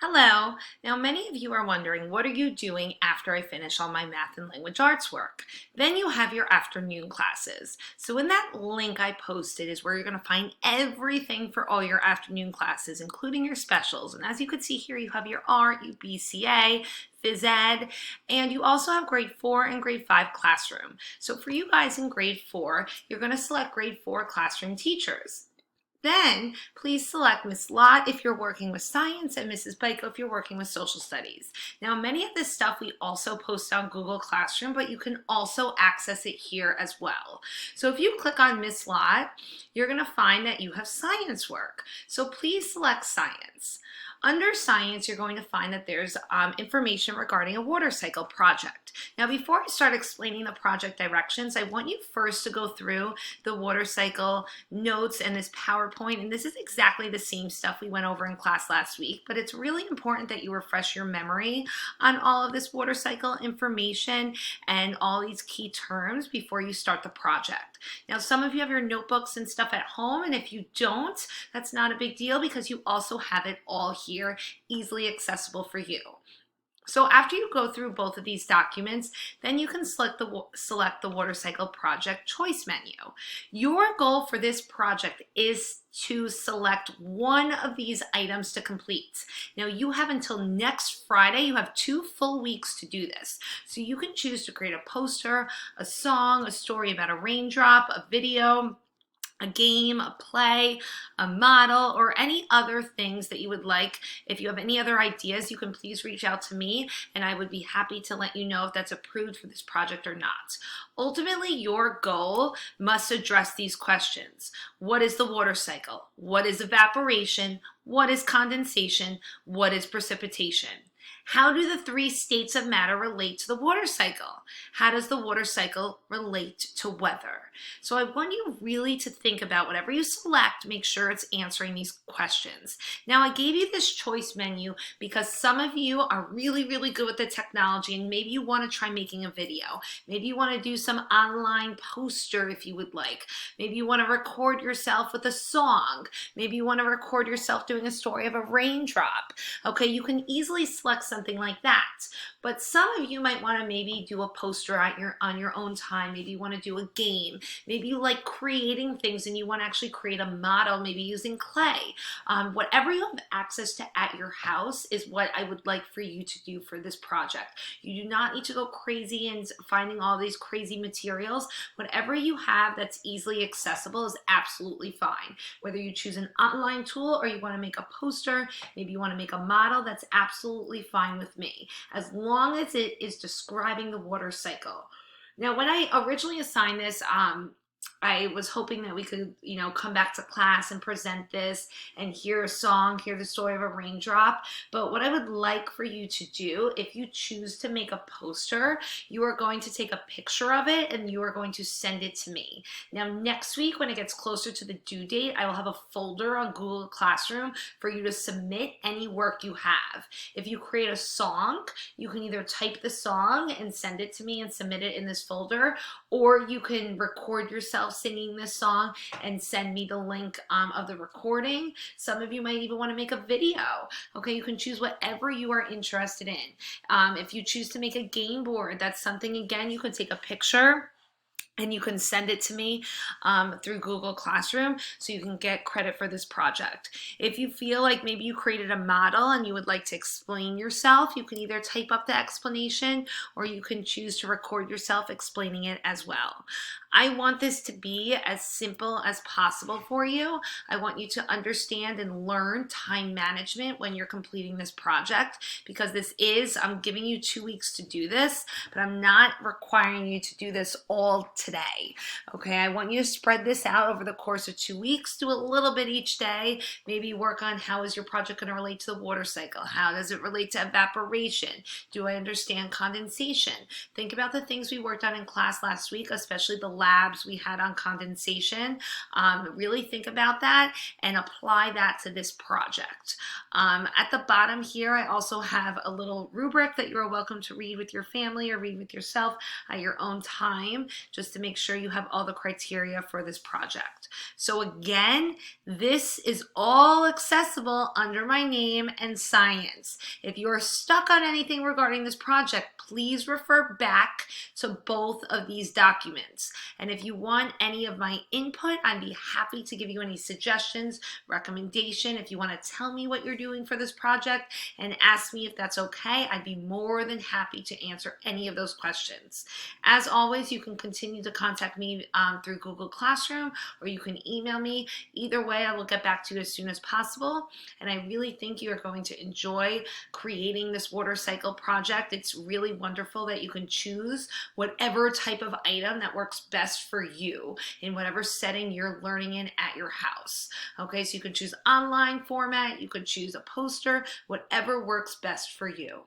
Hello. Now, many of you are wondering, what are you doing after I finish all my math and language arts work? Then you have your afternoon classes. So in that link I posted is where you're going to find everything for all your afternoon classes, including your specials. And as you can see here, you have your art, your BCA, phys ed, and you also have grade 4 and grade 5 classroom. So for you guys in grade 4, you're going to select grade 4 classroom teachers. Then please select Miss Lott if you're working with science and Mrs. Baiko if you're working with social studies. Now, many of this stuff we also post on Google Classroom, but you can also access it here as well. So if you click on Miss Lott, you're going to find that you have science work. So please select science. Under science, you're going to find that there's information regarding a water cycle project. Now, before I start explaining the project directions, I want you first to go through the water cycle notes and this PowerPoint, and this is exactly the same stuff we went over in class last week, but it's really important that you refresh your memory on all of this water cycle information and all these key terms before you start the project. Now, some of you have your notebooks and stuff at home, and if you don't, that's not a big deal because you also have it all here, easily accessible for you. So after you go through both of these documents, then you can select the water cycle project choice menu. Your goal for this project is to select one of these items to complete. Now you have until next Friday, you have 2 full weeks to do this. So you can choose to create a poster, a song, a story about a raindrop, a video, a game, a play, a model, or any other things that you would like. If you have any other ideas, you can please reach out to me and I would be happy to let you know if that's approved for this project or not. Ultimately, your goal must address these questions. What is the water cycle? What is evaporation? What is condensation? What is precipitation? How do the 3 states of matter relate to the water cycle? How does the water cycle relate to weather? So I want you really to think about whatever you select, make sure it's answering these questions. Now I gave you this choice menu because some of you are really, really good with the technology and maybe you want to try making a video. Maybe you want to do some online poster if you would like. Maybe you want to record yourself with a song. Maybe you want to record yourself doing a story of a raindrop. Okay, you can easily select something like that. But some of you might want to maybe do a poster on your own time. Maybe you want to do a game. Maybe you like creating things and you want to actually create a model, maybe using clay. Whatever you have access to at your house is what I would like for you to do for this project. You do not need to go crazy and finding all these crazy materials. Whatever you have that's easily accessible is absolutely fine. Whether you choose an online tool or you want to make a poster, maybe you want to make a model, that's absolutely fine with me, as long as it is describing the water cycle. Now, when I originally assigned this, I was hoping that we could, come back to class and present this and hear a song, hear the story of a raindrop. But what I would like for you to do, if you choose to make a poster, you are going to take a picture of it and you are going to send it to me. Now, next week, when it gets closer to the due date, I will have a folder on Google Classroom for you to submit any work you have. If you create a song, you can either type the song and send it to me and submit it in this folder, or you can record yourself singing this song and send me the link of the recording. Some of you might even want to make a video. Okay, you can choose whatever you are interested in. If you choose to make a game board, that's something, again, you can take a picture and you can send it to me through Google Classroom so you can get credit for this project. If you feel like maybe you created a model and you would like to explain yourself, you can either type up the explanation or you can choose to record yourself explaining it as well. I want this to be as simple as possible for you. I want you to understand and learn time management when you're completing this project, because I'm giving you 2 weeks to do this, but I'm not requiring you to do this all today. Okay, I want you to spread this out over the course of 2 weeks. Do a little bit each day. Maybe work on how is your project going to relate to the water cycle? How does it relate to evaporation? Do I understand condensation? Think about the things we worked on in class last week, especially the labs we had on condensation. Really think about that and apply that to this project. At the bottom here, I also have a little rubric that you're welcome to read with your family or read with yourself at your own time, just to make sure you have all the criteria for this project. So again, this is all accessible under my name and science. If you're stuck on anything regarding this project, please refer back to both of these documents. And if you want any of my input, I'd be happy to give you any suggestions, recommendation. If you want to tell me what you're doing for this project and ask me if that's okay, I'd be more than happy to answer any of those questions. As always, you can continue to contact me through Google Classroom, or you can email me. Either way, I will get back to you as soon as possible. And I really think you are going to enjoy creating this water cycle project. It's really wonderful that you can choose whatever type of item that works best for you in whatever setting you're learning in at your house. Okay, so you can choose online format, you could choose a poster, whatever works best for you.